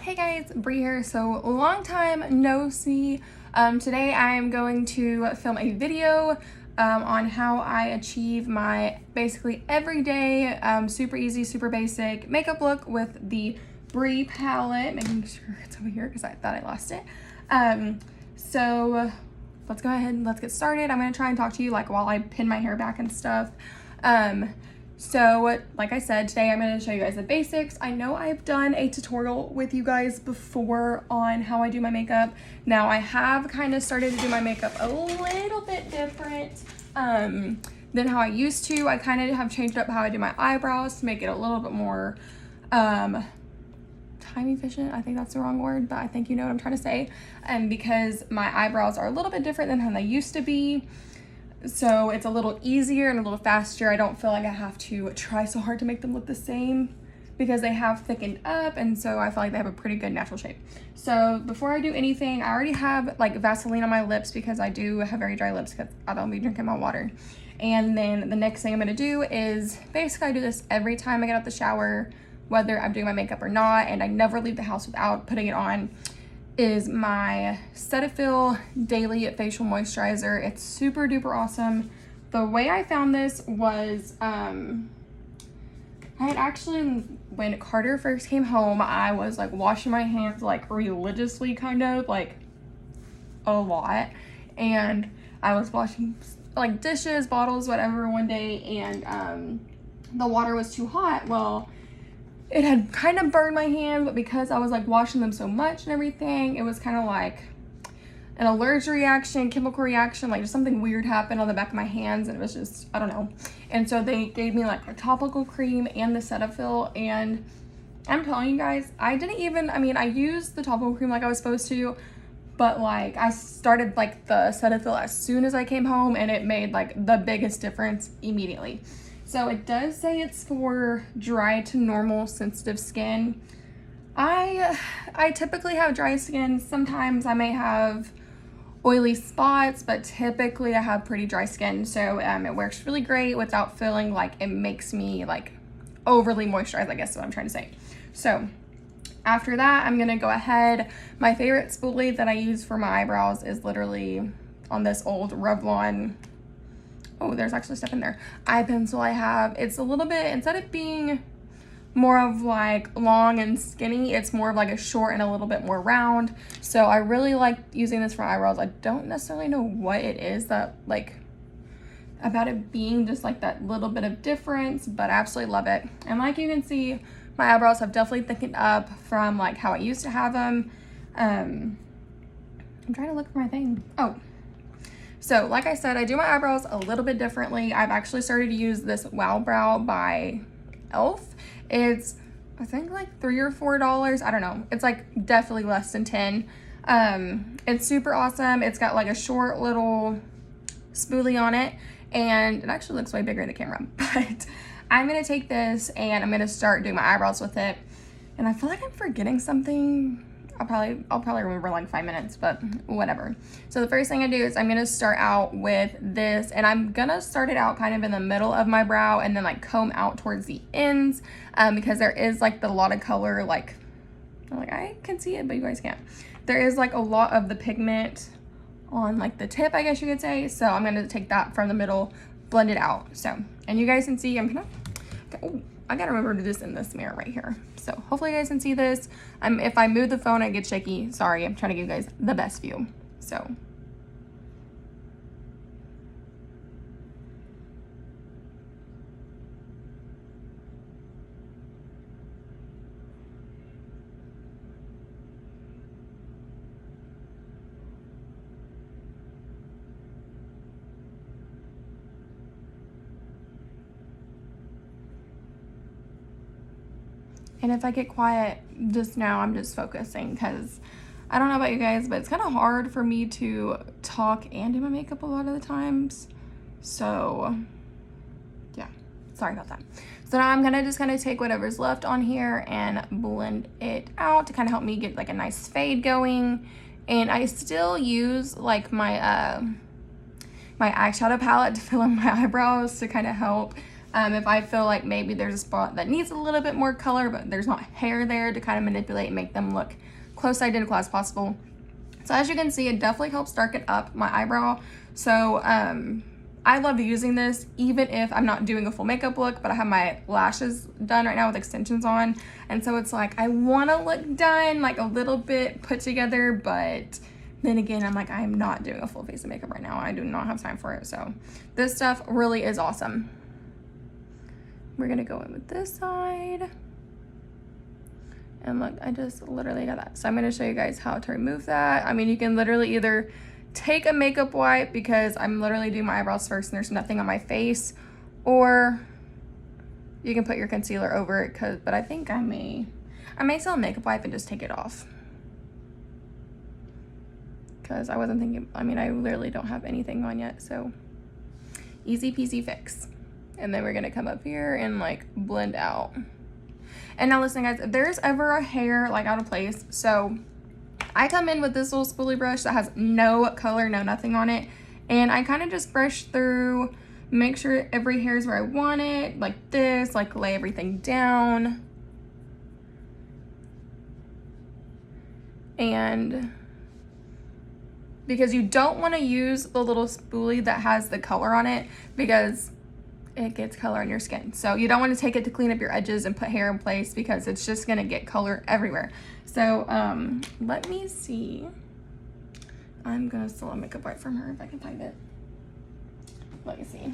Hey guys, Bree here. So long time no see. Today I am going to film a video on how I achieve my basically everyday, super easy, super basic makeup look with the Bree palette. Making sure it's over here because I thought I lost it. So let's go ahead and let's get started. I'm gonna try and talk to you like while I pin my hair back and stuff. So like I said, today I'm going to show you guys the basics. I know I've done a tutorial with you guys before on how I do my makeup. Now I have kind of started to do my makeup a little bit different than how I used to. I kind of have changed up how I do my eyebrows to make it a little bit more time efficient. I think that's the wrong word, but I think you know what I'm trying to say. And because my eyebrows are a little bit different than how they used to be. So it's a little easier and a little faster. I don't feel like I have to try so hard to make them look the same because they have thickened up, and so I feel like they have a pretty good natural shape. So before I do anything, I already have like Vaseline on my lips because I do have very dry lips because I don't be drinking my water. And then the next thing I'm gonna do is basically I do this every time I get out the shower, whether I'm doing my makeup or not, and I never leave the house without putting it on, is my Cetaphil Daily Facial Moisturizer. It's super duper awesome. The way I found this was, I had actually, when Carter first came home, I was like washing my hands like religiously, kind of like a lot. And I was washing like dishes, bottles, whatever one day, and the water was too hot. Well, it had kind of burned my hand, but because I was like washing them so much and everything, it was kind of like an allergic reaction, chemical reaction, like just something weird happened on the back of my hands, and it was just, I don't know. And so they gave me like a topical cream and the Cetaphil, and I'm telling you guys, I used the topical cream like I was supposed to, but like I started like the Cetaphil as soon as I came home, and it made like the biggest difference immediately. So it does say it's for dry to normal sensitive skin. I typically have dry skin. Sometimes I may have oily spots, but typically I have pretty dry skin. So it works really great without feeling like it makes me like overly moisturized, I guess is what I'm trying to say. So after that, I'm gonna go ahead. My favorite spoolie that I use for my eyebrows is literally on this old Revlon, oh, there's actually stuff in there, eye pencil I have. It's a little bit, instead of being more of like long and skinny, it's more of like a short and a little bit more round. So I really like using this for eyebrows. I don't necessarily know what it is that like about it being just like that little bit of difference, but I absolutely love it. And like you can see, my eyebrows have definitely thickened up from like how I used to have them. I'm trying to look for my thing. Oh. So like I said, I do my eyebrows a little bit differently. I've actually started to use this Wow Brow by e.l.f. It's, I think like $3 or $4. I don't know. It's like definitely less than 10. It's super awesome. It's got like a short little spoolie on it, and it actually looks way bigger in the camera. But I'm going to take this and I'm going to start doing my eyebrows with it. And I feel like I'm forgetting something. I'll probably remember in like 5 minutes, but whatever. So the first thing I do is I'm gonna start out with this, and I'm gonna start it out kind of in the middle of my brow and then like comb out towards the ends, because there is like a lot of color, like I can see it, but you guys can't. There is like a lot of the pigment on like the tip, I guess you could say. So I'm gonna take that from the middle, blend it out. So, and you guys can see I'm gonna, oh, I gotta remember to do this in this mirror right here. So hopefully you guys can see this. If I move the phone, I get shaky. Sorry, I'm trying to give you guys the best view. So. And if I get quiet just now, I'm just focusing because I don't know about you guys, but it's kind of hard for me to talk and do my makeup a lot of the times. So yeah, sorry about that. So now I'm gonna just kind of take whatever's left on here and blend it out to kind of help me get like a nice fade going. And I still use like my my eyeshadow palette to fill in my eyebrows to kind of help If I feel like maybe there's a spot that needs a little bit more color, but there's not hair there to kind of manipulate and make them look close to identical as possible. So as you can see, it definitely helps darken up my eyebrow. So I love using this even if I'm not doing a full makeup look, but I have my lashes done right now with extensions on. And so it's like, I want to look done, like a little bit put together, but then again, I'm like, I'm not doing a full face of makeup right now. I do not have time for it. So this stuff really is awesome. We're going to go in with this side. And look, I just literally got that. So I'm going to show you guys how to remove that. I mean, you can literally either take a makeup wipe, because I'm literally doing my eyebrows first and there's nothing on my face, or you can put your concealer over it, but I think I may still makeup wipe and just take it off, because I wasn't thinking, I mean, I literally don't have anything on yet, so easy peasy fix. And then we're gonna come up here and like blend out. And now listen guys, if there's ever a hair like out of place, so I come in with this little spoolie brush that has no color, no nothing on it, and I kind of just brush through, make sure every hair is where I want it, like this, like lay everything down. And because you don't want to use the little spoolie that has the color on it, because it gets color on your skin. So you don't want to take it to clean up your edges and put hair in place, because it's just going to get color everywhere. So let me see. I'm going to steal a makeup wipe from her if I can find it. Let me see.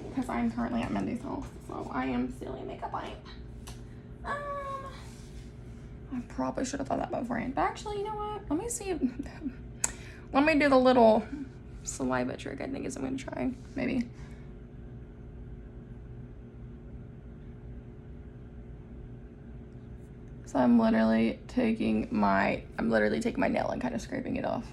Because I'm currently at Mendy's house, so I am stealing a makeup wipe. I probably should have thought that beforehand. But actually, you know what? Let me see. Let me do the little saliva trick I think is I'm going to try. Maybe. So I'm literally taking my nail and kind of scraping it off.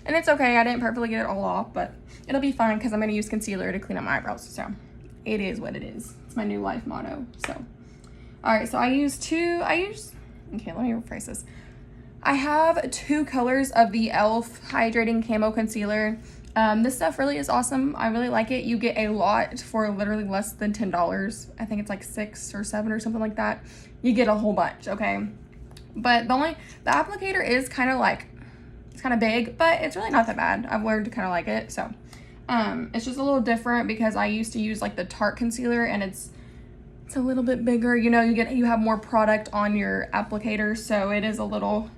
And it's okay, I didn't perfectly get it all off, but it'll be fine because I'm gonna use concealer to clean up my eyebrows. So it is what it is. It's my new life motto. So, all right, so okay, let me rephrase this. I have 2 colors of the e.l.f. Hydrating Camo Concealer. This stuff really is awesome. I really like it. You get a lot for literally less than $10. I think it's like 6 or 7 or something like that. You get a whole bunch, okay? But the applicator is kind of like, it's kind of big, but it's really not that bad. I've learned to kind of like it. So it's just a little different because I used to use like the Tarte concealer, and it's a little bit bigger. You know, you have more product on your applicator, so it takes a little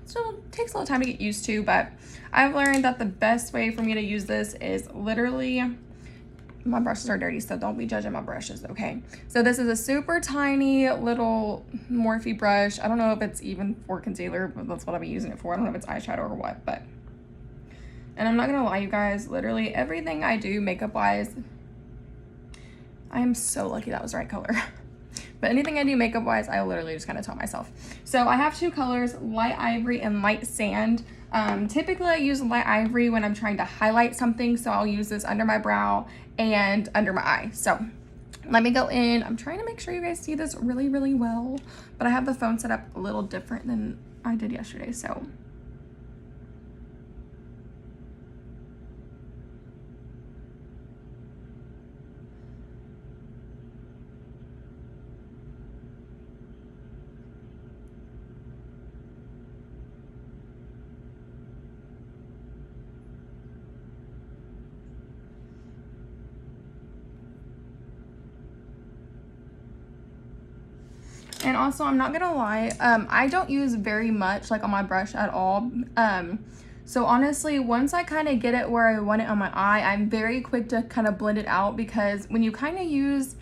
time to get used to. But I've learned that the best way for me to use this is literally, my brushes are dirty, so don't be judging my brushes, okay? So this is a super tiny little Morphe brush. I don't know if it's even for concealer, but that's what I'll be using it for. I don't know if it's eyeshadow or what, but. And I'm not gonna lie, you guys, literally everything I do makeup wise, I am so lucky that was the right color. But anything I do makeup wise, I literally just kind of taught myself. So I have 2 colors, light ivory and light sand. Typically I use light ivory when I'm trying to highlight something, so I'll use this under my brow and under my eye. So let me go in. I'm trying to make sure you guys see this really, really well, but I have the phone set up a little different than I did yesterday, so. And also, I'm not gonna lie, I don't use very much like on my brush at all. So honestly, once I kind of get it where I want it on my eye, I'm very quick to kind of blend it out, because when you kind of use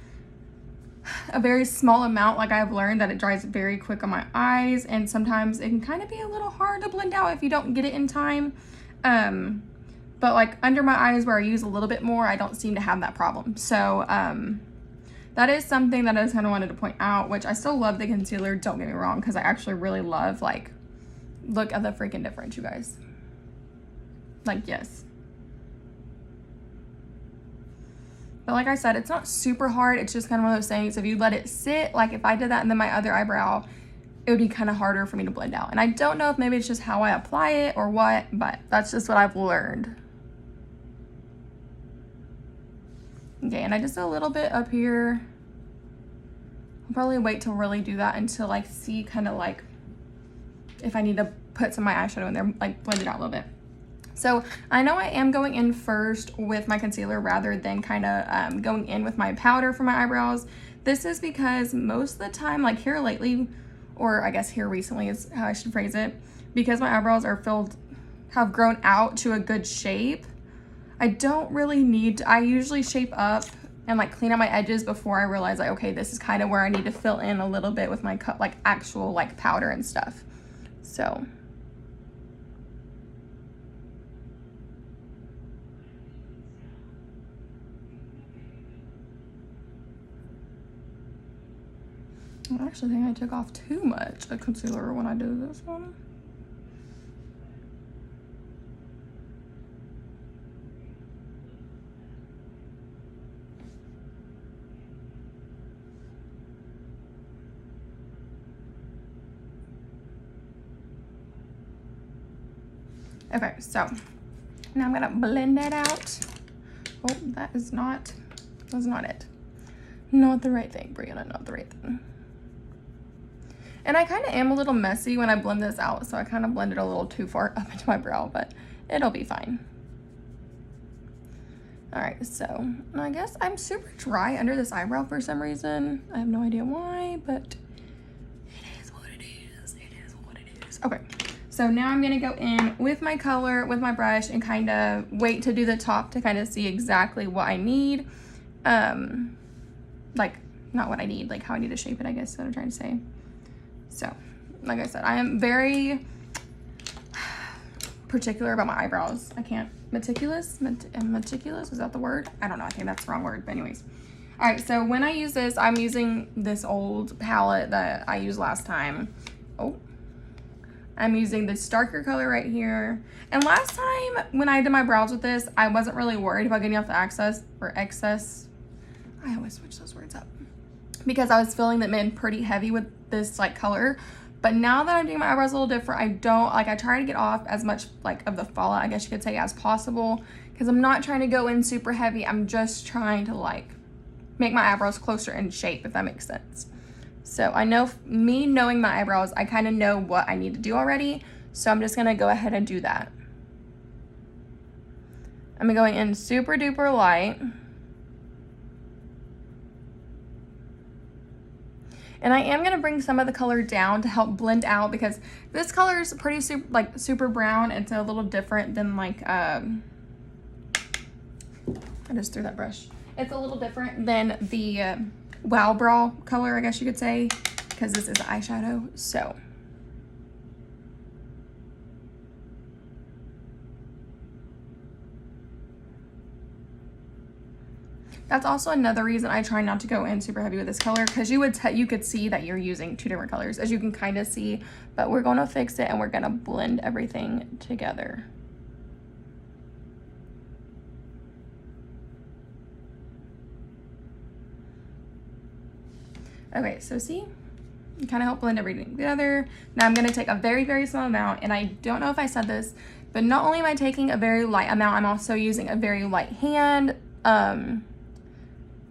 a very small amount, like I've learned that it dries very quick on my eyes, and sometimes it can kind of be a little hard to blend out if you don't get it in time. But like under my eyes where I use a little bit more, I don't seem to have that problem. So that is something that I just kind of wanted to point out, which I still love the concealer, don't get me wrong, because I actually really love, like, look at the freaking difference, you guys. Like, yes. But like I said, it's not super hard. It's just kind of one of those things. If you let it sit, like if I did that and then my other eyebrow, it would be kind of harder for me to blend out. And I don't know if maybe it's just how I apply it or what, but that's just what I've learned. Okay, and I just did a little bit up here. I'll probably wait to really do that until I see kind of like if I need to put some of my eyeshadow in there, like blend it out a little bit. So I know I am going in first with my concealer rather than kind of going in with my powder for my eyebrows. This is because most of the time, like here lately, or I guess here recently is how I should phrase it, because my eyebrows have grown out to a good shape, I don't really need to, I usually shape up and like clean out my edges before I realize like, okay, this is kind of where I need to fill in a little bit with my like actual like powder and stuff. So. I actually think I took off too much of concealer when I did this one. Okay, so now I'm gonna blend that out. Oh, that's not it. Not the right thing, Brianna, not the right thing. And I kind of am a little messy when I blend this out, so I kind of blended a little too far up into my brow, but it'll be fine. All right, so I guess I'm super dry under this eyebrow for some reason. I have no idea why, but it is what it is. It is what it is. Okay, so now I'm gonna go in with my color, with my brush, and kind of wait to do the top to kind of see exactly what I need. Like, not what I need, like how I need to shape it, I guess is what I'm trying to say. So, like I said, I am very particular about my eyebrows. I can't, meticulous, is that the word? I don't know, I think that's the wrong word, but anyways. All right, so when I use this, I'm using this old palette that I used last time. Oh, I'm using this darker color right here. And last time when I did my brows with this, I wasn't really worried about getting off the excess. I always switch those words up because I was filling them in pretty heavy with this like color. But now that I'm doing my eyebrows a little different, I try to get off as much like of the fallout, I guess you could say, as possible, because I'm not trying to go in super heavy. I'm just trying to like make my eyebrows closer in shape, if that makes sense. So I know, me knowing my eyebrows, I kind of know what I need to do already. So I'm just gonna go ahead and do that. I'm going in super duper light. And I am going to bring some of the color down to help blend out, because this color is pretty super brown. It's a little different than like, I just threw that brush. It's a little different than the Wow Brow color, I guess you could say, because this is eyeshadow, so. That's also another reason I try not to go in super heavy with this color, because you could see that you're using two different colors, as you can kind of see, but we're going to fix it and we're going to blend everything together. Okay, so see, kind of help blend everything together. Now I'm going to take a very, very small amount, and I don't know if I said this, but not only am I taking a very light amount, I'm also using a very light hand,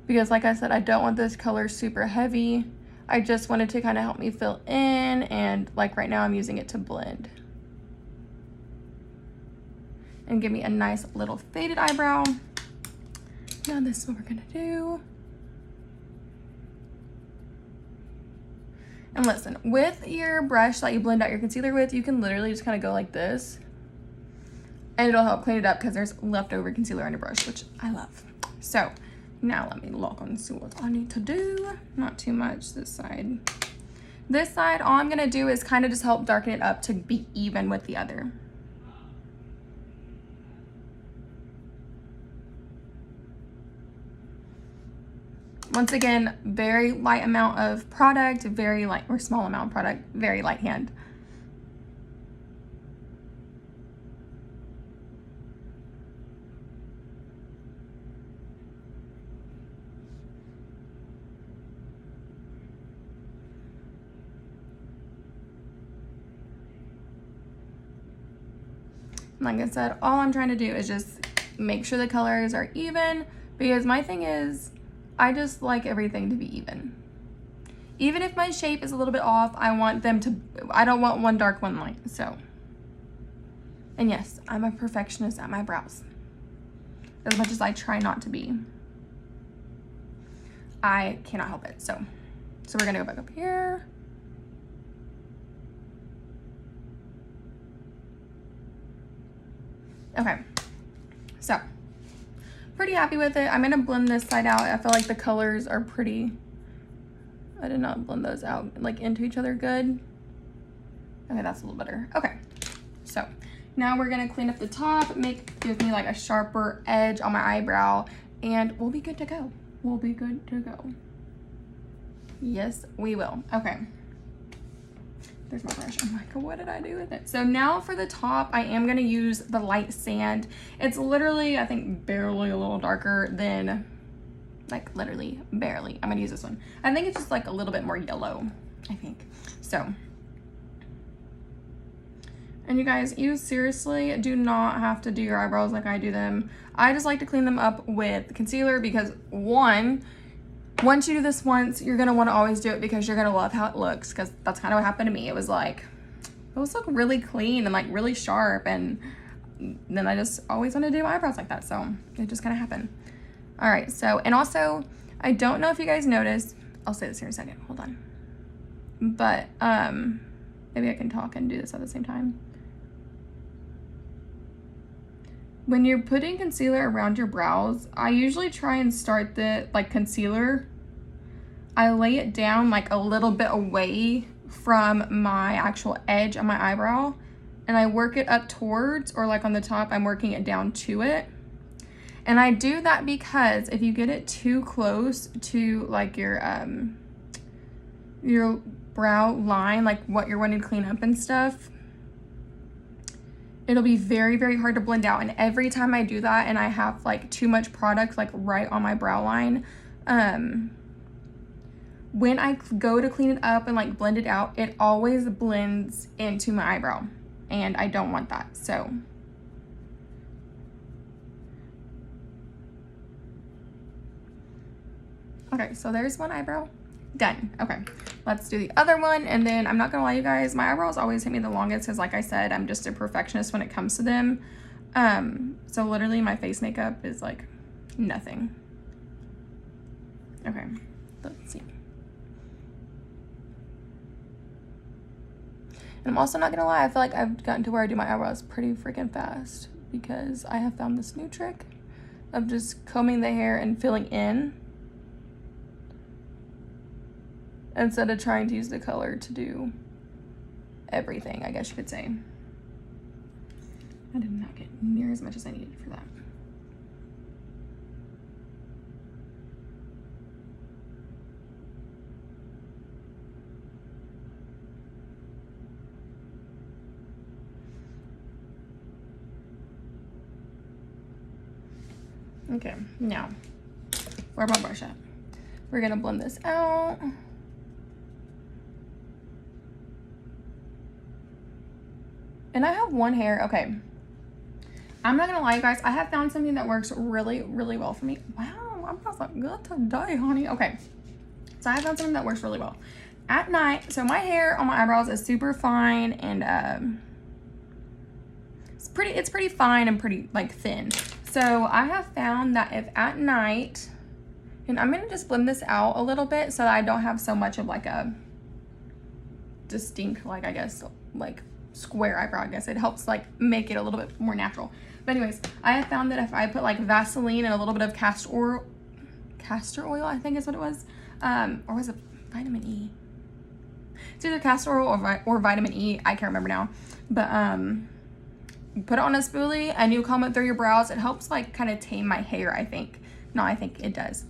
because like I said, I don't want this color super heavy. I just wanted to kind of help me fill in, and like right now I'm using it to blend and give me a nice little faded eyebrow. Now this is what we're gonna do. And listen, with your brush that you blend out your concealer with, you can literally just kind of go like this, and it'll help clean it up because there's leftover concealer on your brush, which I love. So now let me look and see what I need to do. Not too much this side. This side, all I'm gonna do is kind of just help darken it up to be even with the other. Once again, very light amount of product, very light, or small amount of product, very light hand. Like I said, all I'm trying to do is just make sure the colors are even, because my thing is, I just like everything to be even. Even if my shape is a little bit off, I don't want one dark, one light, so. And yes, I'm a perfectionist at my brows. As much as I try not to be. I cannot help it, so we're gonna go back up here. Okay, so pretty happy with it. I'm gonna blend this side out. I feel like the colors are pretty. I did not blend those out like into each other good. Okay, that's a little better. Okay, so now we're gonna clean up the top, give me like a sharper edge on my eyebrow, and we'll be good to go. We'll be good to go. Yes, we will. Okay. There's my brush. I'm like, what did I do with it? So now for the top, I am gonna use the light sand. It's literally, I think, barely a little darker than, like literally barely. I'm gonna use this one. I think it's just like a little bit more yellow, I think. So, and you guys, you seriously do not have to do your eyebrows like I do them. I just like to clean them up with concealer because one, once you do this once, you're gonna wanna always do it because you're gonna love how it looks, because that's kind of what happened to me. It was like, those look really clean and like really sharp, and then I just always wanna do my eyebrows like that, so it just kinda happened. All right, so, and also, I don't know if you guys noticed, I'll say this here in a second, hold on. But, maybe I can talk and do this at the same time. When you're putting concealer around your brows, I usually try and start the, like, concealer. I lay it down like a little bit away from my actual edge on my eyebrow, and I work it up towards, or like on the top, I'm working it down to it. And I do that because if you get it too close to like your brow line, like what you're wanting to clean up and stuff, it'll be very, very hard to blend out. And every time I do that and I have like too much product like right on my brow line, when I go to clean it up and like blend it out, it always blends into my eyebrow, and I don't want that. So okay, so there's one eyebrow done. Okay, let's do the other one. And then I'm not gonna lie, you guys, my eyebrows always take me the longest because, like I said, I'm just a perfectionist when it comes to them. So literally my face makeup is like nothing. Okay, let's see. And I'm also not gonna lie, I feel like I've gotten to where I do my eyebrows pretty freaking fast because I have found this new trick of just combing the hair and filling in instead of trying to use the color to do everything, I guess you could say. I did not get near as much as I needed for that. Okay, now, where's my brush at? We're gonna blend this out. And I have one hair, okay. I'm not gonna lie, you guys, I have found something that works really, really well for me. Wow, I'm just like good to die, honey. Okay, so I have found something that works really well. At night, so my hair on my eyebrows is super fine, and it's pretty fine and pretty like thin. So I have found that if at night, and I'm gonna just blend this out a little bit so that I don't have so much of like a distinct, like I guess, like square eyebrow. I guess it helps like make it a little bit more natural. But anyways, I have found that if I put like Vaseline and a little bit of castor oil, I think is what it was, or was it vitamin E? It's either castor oil or vitamin E. I can't remember now. But put it on a spoolie and you comb it through your brows. It helps like kind of tame my hair, I think. No, I think it does.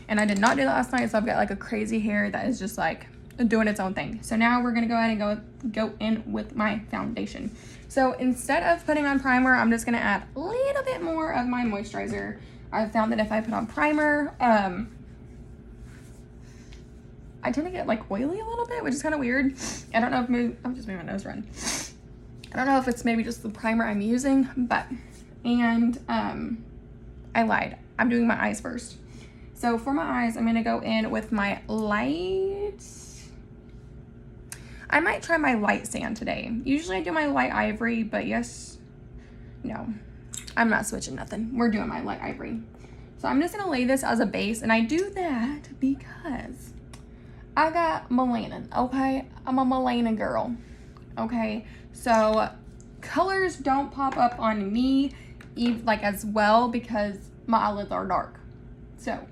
And I did not do that last night, so I've got like a crazy hair that is just like doing its own thing. So now we're gonna go ahead and go in with my foundation. So instead of putting on primer, I'm just gonna add a little bit more of my moisturizer. I've found that if I put on primer, I tend to get like oily a little bit, which is kind of weird. I don't know if maybe, I'm just making my nose run. I don't know if it's maybe just the primer I'm using, but, and I lied. I'm doing my eyes first. So for my eyes, I'm gonna go in with my light. I might try my light sand today. Usually I do my light ivory, but no, I'm not switching nothing. We're doing my light ivory. So I'm just gonna lay this as a base, and I do that because I got melanin, okay? I'm a melanin girl, okay? So colors don't pop up on me like as well because my eyelids are dark. So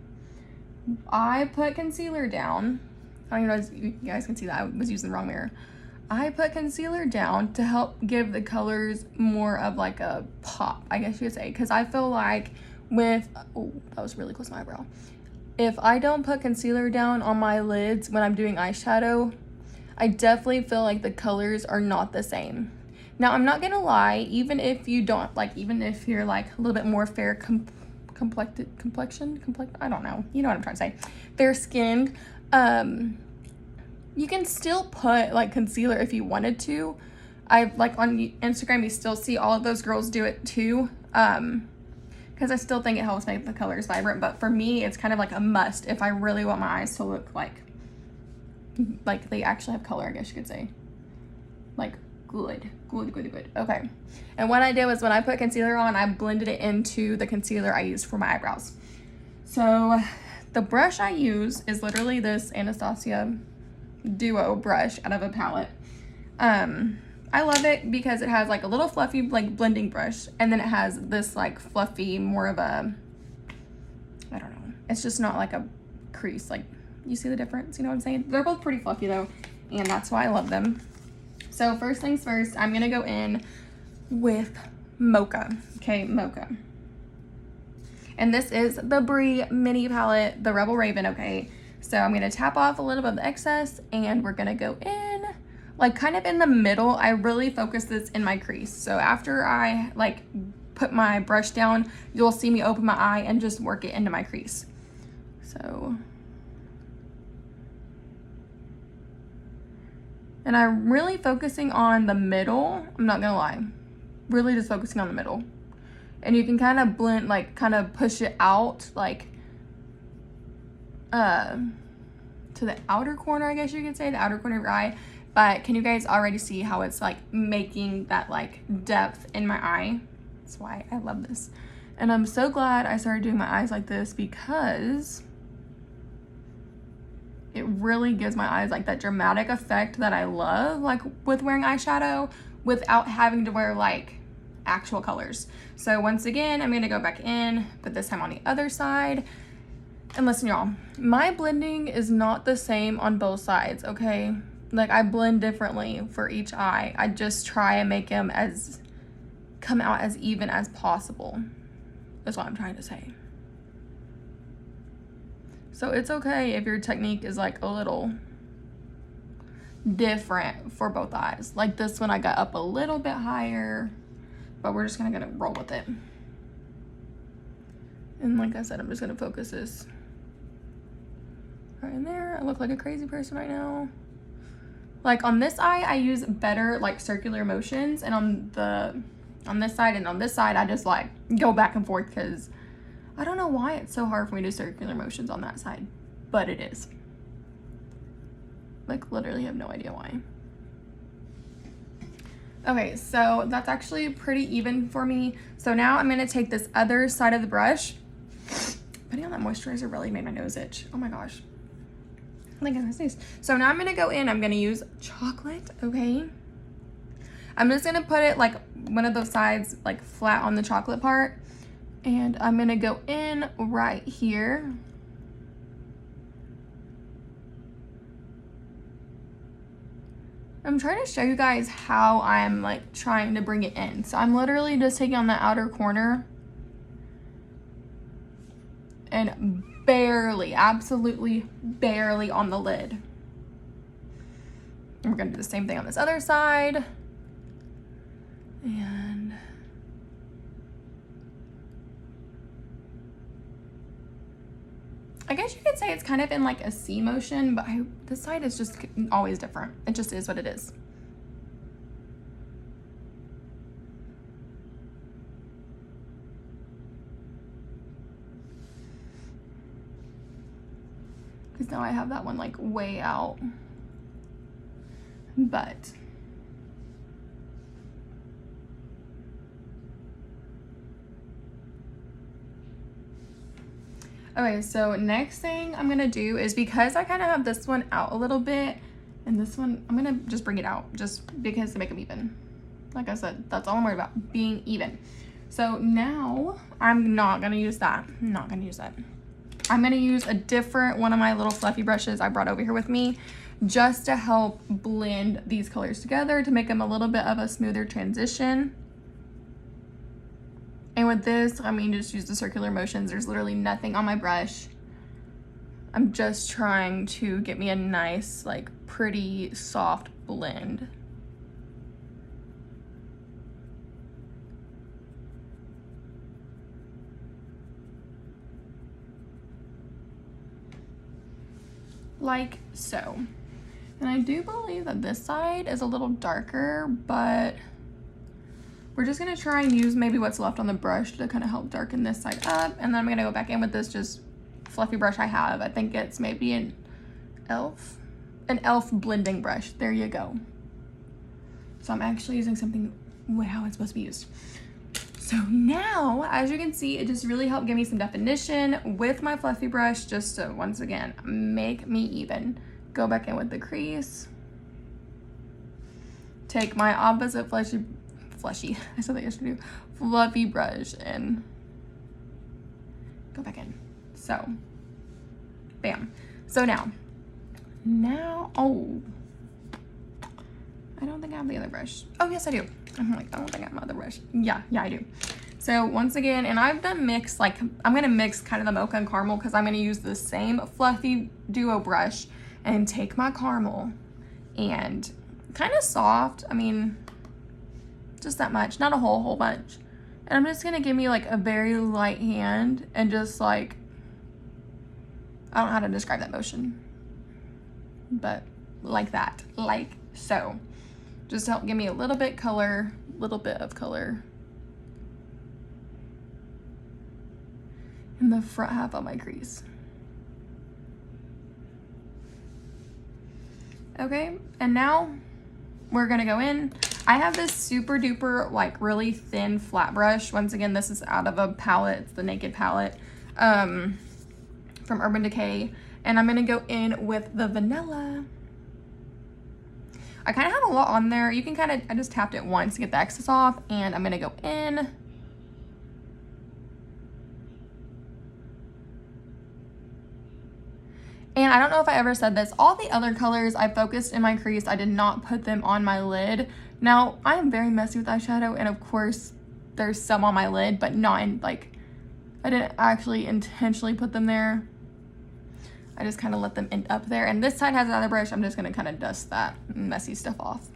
I put concealer down. I don't even know if you guys can see that I was using the wrong mirror. I put concealer down to help give the colors more of like a pop, I guess you could say. Because I feel like with, oh, that was really close to my eyebrow. If I don't put concealer down on my lids when I'm doing eyeshadow, I definitely feel like the colors are not the same. Now, I'm not gonna lie, even if you don't, like, even if you're like a little bit more fair complexion, I don't know, you know what I'm trying to say, fair skinned, you can still put like concealer if you wanted to. Like on Instagram, you still see all of those girls do it too, because I still think it helps make the colors vibrant. But for me, it's kind of like a must if I really want my eyes to look like they actually have color, I guess you could say. Like good. Okay. And what I did was when I put concealer on, I blended it into the concealer I used for my eyebrows. So the brush I use is literally this Anastasia Duo brush out of a palette. I love it because it has like a little fluffy like blending brush, and then it has this like fluffy, more of a, I don't know, it's just not like a crease. Like, you see the difference? You know what I'm saying? They're both pretty fluffy though, and that's why I love them. So first things first, I'm gonna go in with Mocha. Okay, Mocha. And this is the Brie mini palette, the Rebel Raven, okay? So I'm gonna tap off a little bit of the excess, and we're gonna go in, like kind of in the middle. I really focus this in my crease. So after I like put my brush down, you'll see me open my eye and just work it into my crease. So, and I'm really focusing on the middle. I'm not gonna lie, really just focusing on the middle. And you can kind of blend, like kind of push it out, like to the outer corner, I guess you could say, the outer corner of your eye. But can you guys already see how it's like making that like depth in my eye? That's why I love this. And I'm so glad I started doing my eyes like this, because it really gives my eyes like that dramatic effect that I love, like with wearing eyeshadow without having to wear like actual colors. So once again, I'm gonna go back in, but this time on the other side. And listen, y'all, my blending is not the same on both sides, okay? Like, I blend differently for each eye. I just try and make them come out as even as possible. That's what I'm trying to say. So it's okay if your technique is like a little different for both eyes. Like this one, I got up a little bit higher, but we're just gonna roll with it. And like I said, I'm just gonna focus this right in there. I look like a crazy person right now. Like on this eye, I use better like circular motions, and on this side and on this side, I just like go back and forth because I don't know why it's so hard for me to do circular motions on that side, but it is. Like, literally have no idea why. Okay, so that's actually pretty even for me. So now I'm gonna take this other side of the brush. Putting on that moisturizer really made my nose itch. Oh my gosh. I think I sneeze. So now I'm gonna go in, I'm gonna use chocolate, okay? I'm just gonna put it like one of those sides, like flat on the chocolate part. And I'm gonna go in right here. I'm trying to show you guys how I'm like trying to bring it in. So I'm literally just taking on the outer corner and barely, absolutely barely on the lid. And we're gonna do the same thing on this other side. And I guess you could say it's kind of in like a C motion, but this side is just always different. It just is what it is. because now I have that one like way out. But okay, so next thing I'm gonna do is, because I kind of have this one out a little bit and this one, I'm gonna just bring it out just because to make them even. Like I said, that's all I'm worried about, being even. So now I'm not gonna use that. I'm not gonna use that. I'm gonna use a different one of my little fluffy brushes I brought over here with me, just to help blend these colors together to make them a little bit of a smoother transition. And with this, I mean, just use the circular motions. There's literally nothing on my brush. I'm just trying to get me a nice, like, pretty soft blend. Like so. And I do believe that this side is a little darker, but we're just gonna try and use maybe what's left on the brush to kind of help darken this side up. And then I'm gonna go back in with this just fluffy brush I have. I think it's maybe an elf blending brush. There you go. So I'm actually using something how it's supposed to be used. So now, as you can see, it just really helped give me some definition with my fluffy brush, just to, once again, make me even. Go back in with the crease. Take my opposite fleshy, I said that yesterday, fluffy brush, and go back in. So, bam. So now, oh, I don't think I have the other brush. Oh, yes, I do. I'm like, I don't think I have my other brush. Yeah, I do. So once again, and I've done mix, like, I'm gonna mix kind of the mocha and caramel, because I'm gonna use the same fluffy duo brush and take my caramel and kind of soft, I mean, just that much, not a whole bunch. And I'm just gonna give me like a very light hand and just like, I don't know how to describe that motion, but like that, like so. Just to help give me a little bit of color in the front half of my crease. Okay, and now we're gonna go in. I have this super duper, like, really thin flat brush. Once again, this is out of a palette. It's the Naked palette from Urban Decay. And I'm gonna go in with the vanilla. I kind of have a lot on there. You can kind of, I just tapped it once to get the excess off, and I'm gonna go in. And I don't know if I ever said this, all the other colors I focused in my crease, I did not put them on my lid. Now, I am very messy with eyeshadow, and of course, there's some on my lid, but not in, like, I didn't actually intentionally put them there. I just kind of let them end up there. And this side has another brush. I'm just gonna kind of dust that messy stuff off.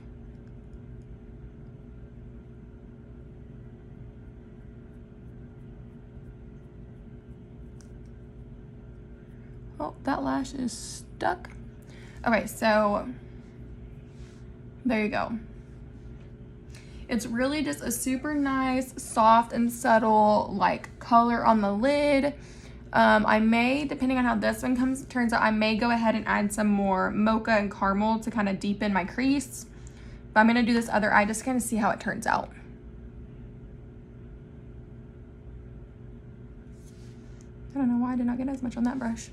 Oh, that lash is stuck. Okay, so there you go. It's really just a super nice, soft and subtle like color on the lid. I may, depending on how this one turns out, I may go ahead and add some more mocha and caramel to kind of deepen my crease. But I'm gonna do this other eye just kind of see how it turns out. I don't know why I did not get as much on that brush.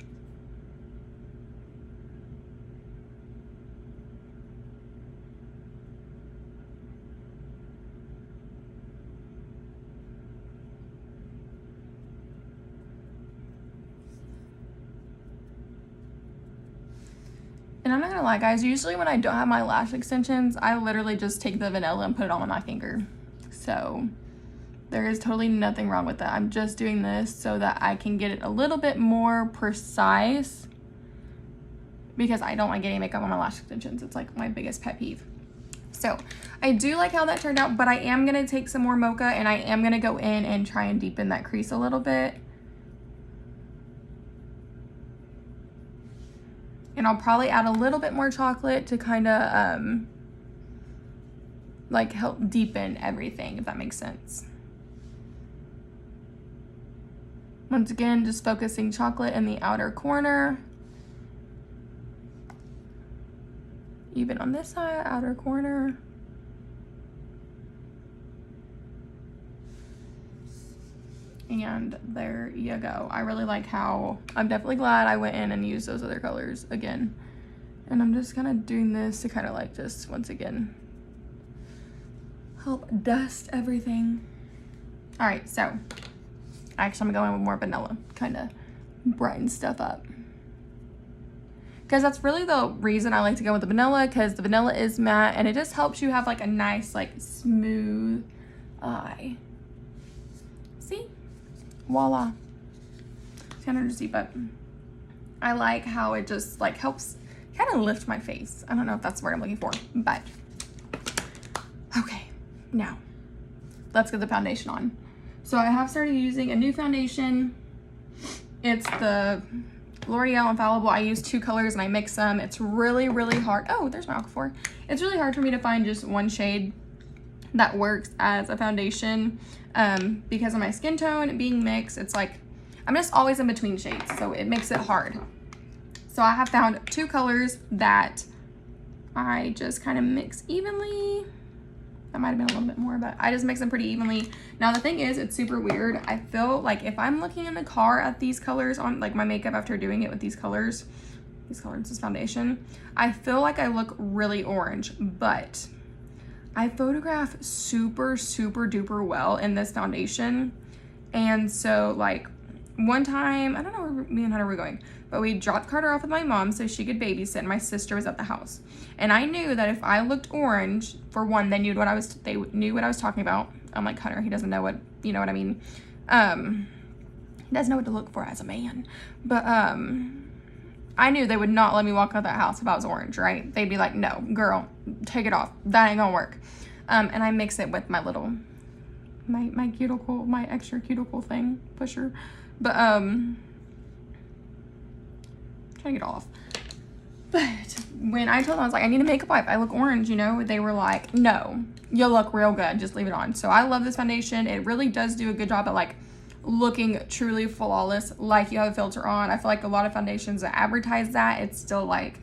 And I'm not gonna lie, guys, usually when I don't have my lash extensions, I literally just take the vanilla and put it on my finger. So there is totally nothing wrong with that. I'm just doing this so that I can get it a little bit more precise, because I don't like getting makeup on my lash extensions. It's like my biggest pet peeve. So I do like how that turned out, but I am gonna take some more mocha and I am gonna go in and try and deepen that crease a little bit. And I'll probably add a little bit more chocolate to kind of like help deepen everything, if that makes sense. Once again, just focusing chocolate in the outer corner. even on this side, outer corner. And there you go. I really like how, I'm definitely glad I went in and used those other colors again. And I'm just kind of doing this to kind of like just, once again, help dust everything. All right, so actually I'm going with more vanilla, kind of brighten stuff up. Because that's really the reason I like to go with the vanilla, because the vanilla is matte and it just helps you have like a nice, like smooth eye. See? Voila. It's kind of just, but I like how it just like helps kind of lift my face. I don't know if that's the word I'm looking for, but okay, now let's get the foundation on. So I have started using a new foundation. It's the L'Oreal Infallible. I use 2 colors and I mix them. It's really, really hard. Oh, there's my Aquaphor. It's really hard for me to find just one shade that works as a foundation because of my skin tone being mixed. It's like I'm just always in between shades, so it makes it hard. So I have found 2 colors that I just kind of mix evenly. That might have been a little bit more, but I just mix them pretty evenly. Now the thing is, it's super weird. I feel like if I'm looking in the car at these colors on like my makeup after doing it with these colors, this foundation, I feel like I look really orange, but I photograph super, super duper well in this foundation. And so like one time, I don't know where me and Hunter were going, but we dropped Carter off with my mom so she could babysit, and my sister was at the house. And I knew that if I looked orange, for one, they knew what I was talking about. I'm like, Hunter, he doesn't know what, you know what I mean? He doesn't know what to look for as a man. But I knew they would not let me walk out that house if I was orange, right? They'd be like, no, girl, take it off. That ain't gonna work. And I mix it with my little, my cuticle, my extra cuticle thing, pusher. But, trying to get off. But when I told them, I was like, I need a makeup wipe. I look orange, you know? They were like, no, you look real good. Just leave it on. So I love this foundation. It really does do a good job at like looking truly flawless, like you have a filter on. I feel like a lot of foundations that advertise that, it's still like,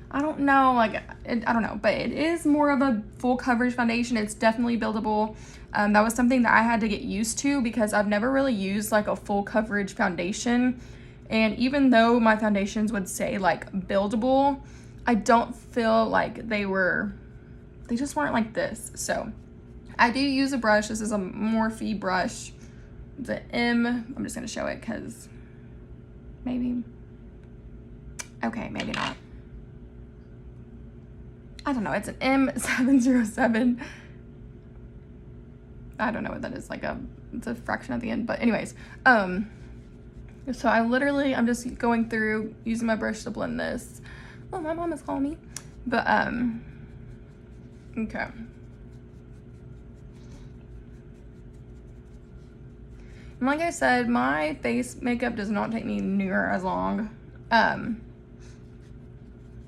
I don't know, like, I don't know. But it is more of a full coverage foundation. It's definitely buildable. That was something that I had to get used to because I've never really used like a full coverage foundation. And even though my foundations would say like buildable, I don't feel like they just weren't like this. So I do use a brush. This is a Morphe brush. The M, I'm just gonna show it because maybe, okay, maybe not. I don't know, it's an M707. I don't know what that is, like it's a fraction at the end, but anyways, so I'm just going through, using my brush to blend this. Oh, my mom is calling me. But, okay. And like I said, my face makeup does not take me near as long.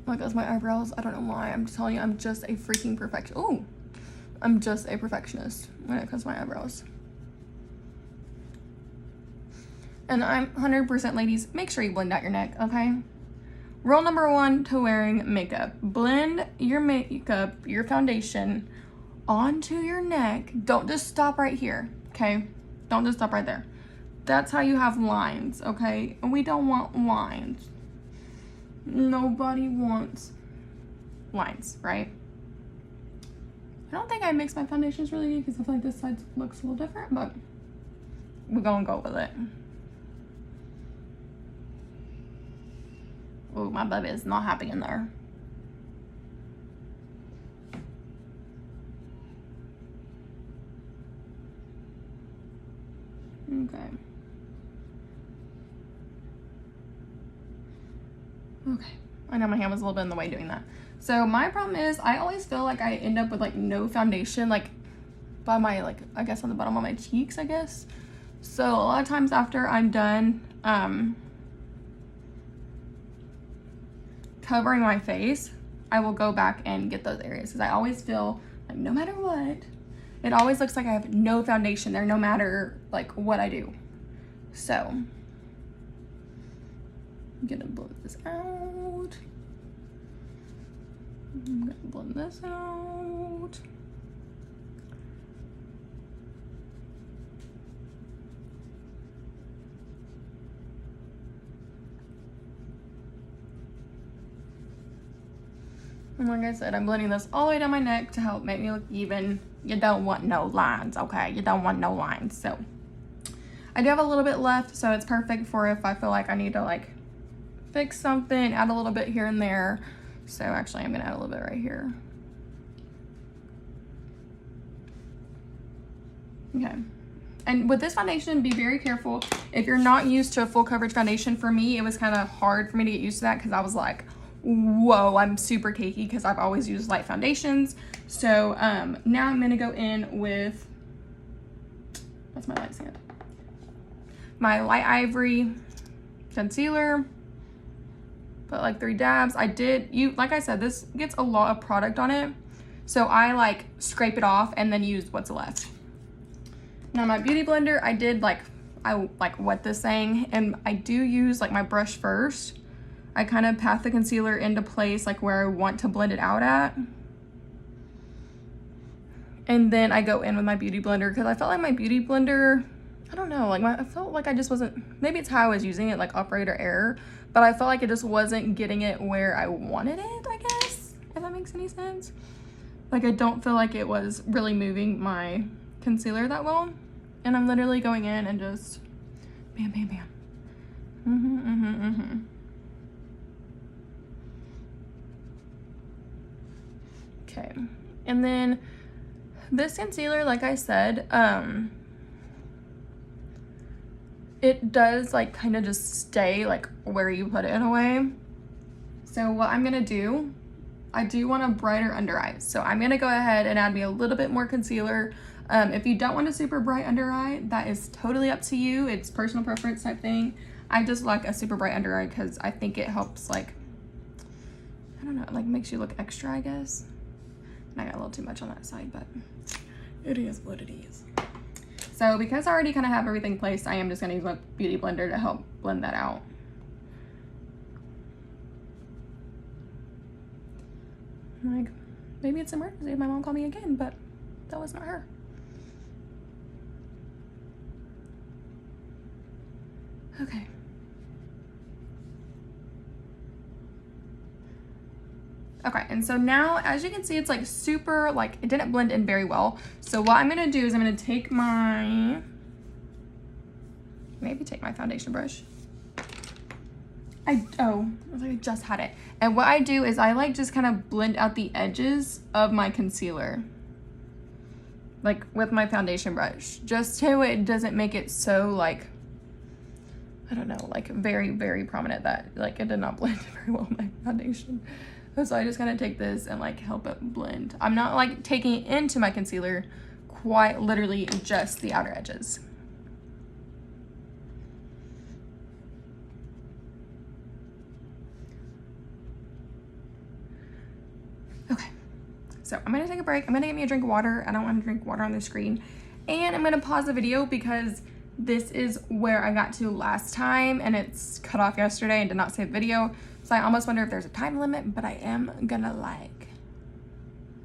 Like as my eyebrows, I don't know why. I'm just telling you, I'm just a freaking perfectionist. Oh, I'm just a perfectionist when it comes to my eyebrows. And I'm 100%, ladies, make sure you blend out your neck, okay? Rule number 1 to wearing makeup. Blend your makeup, your foundation, onto your neck. Don't just stop right here, okay? Don't just stop right there. That's how you have lines, okay? And we don't want lines. Nobody wants lines, right? I don't think I mix my foundations really good because I feel like this side looks a little different, but we're gonna go with it. Oh, my baby is not happy in there. Okay. Okay. I know my hand was a little bit in the way doing that. So my problem is I always feel like I end up with like no foundation, like by my, like, I guess on the bottom of my cheeks, I guess. So a lot of times after I'm done, covering my face, I will go back and get those areas because I always feel like no matter what, it always looks like I have no foundation there no matter like what I do. So I'm gonna blend this out. I'm gonna blend this out. And like I said, I'm blending this all the way down my neck to help make me look even. You don't want no lines, okay? You don't want no lines. So I do have a little bit left, so it's perfect for if I feel like I need to like fix something, add a little bit here and there. So actually I'm gonna add a little bit right here. Okay. And with this foundation, be very careful. If you're not used to a full coverage foundation, for me, it was kind of hard for me to get used to that because I was like, whoa, I'm super cakey because I've always used light foundations. So now I'm gonna go in with, that's my light sand, my light ivory concealer. Put like 3 dabs. Like I said, this gets a lot of product on it. So I like scrape it off and then use what's left. Now my beauty blender, I wet this thing, and I do use like my brush first. I kind of pat the concealer into place like where I want to blend it out at. And then I go in with my beauty blender because I felt like my beauty blender, I don't know, like I felt like I just wasn't, maybe it's how I was using it, like operator error, but I felt like it just wasn't getting it where I wanted it, I guess, if that makes any sense. Like I don't feel like it was really moving my concealer that well. And I'm literally going in and just bam, bam, bam. Okay, and then this concealer, like I said, it does like kind of just stay like where you put it in a way. So what I'm gonna do, I do want a brighter under eye. So I'm gonna go ahead and add me a little bit more concealer. If you don't want a super bright under eye, that is totally up to you. It's personal preference type thing. I just like a super bright under eye because I think it helps, like, I don't know, like makes you look extra, I guess. And I got a little too much on that side, but it is what it is. So because I already kind of have everything placed, I am just gonna use my beauty blender to help blend that out. Like, maybe it's an emergency if my mom called me again, but that was not her. Okay. Okay, and so now, as you can see, it's like super, like, it didn't blend in very well. So what I'm gonna do is I'm gonna take my, maybe take my foundation brush. I just had it. And what I do is I like just kind of blend out the edges of my concealer, like with my foundation brush, just so it doesn't make it so like, I don't know, like very, very prominent that like it did not blend very well with my foundation. So I just kind of take this and like help it blend. I'm not like taking it into my concealer, quite literally just the outer edges. Okay, so I'm gonna take a break. I'm gonna get me a drink of water. I don't want to drink water on the screen. And I'm gonna pause the video because this is where I got to last time and it's cut off yesterday and did not save video. So I almost wonder if there's a time limit, but I am gonna like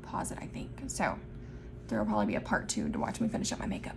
pause it, I think. So there will probably be a part 2 to watch me finish up my makeup.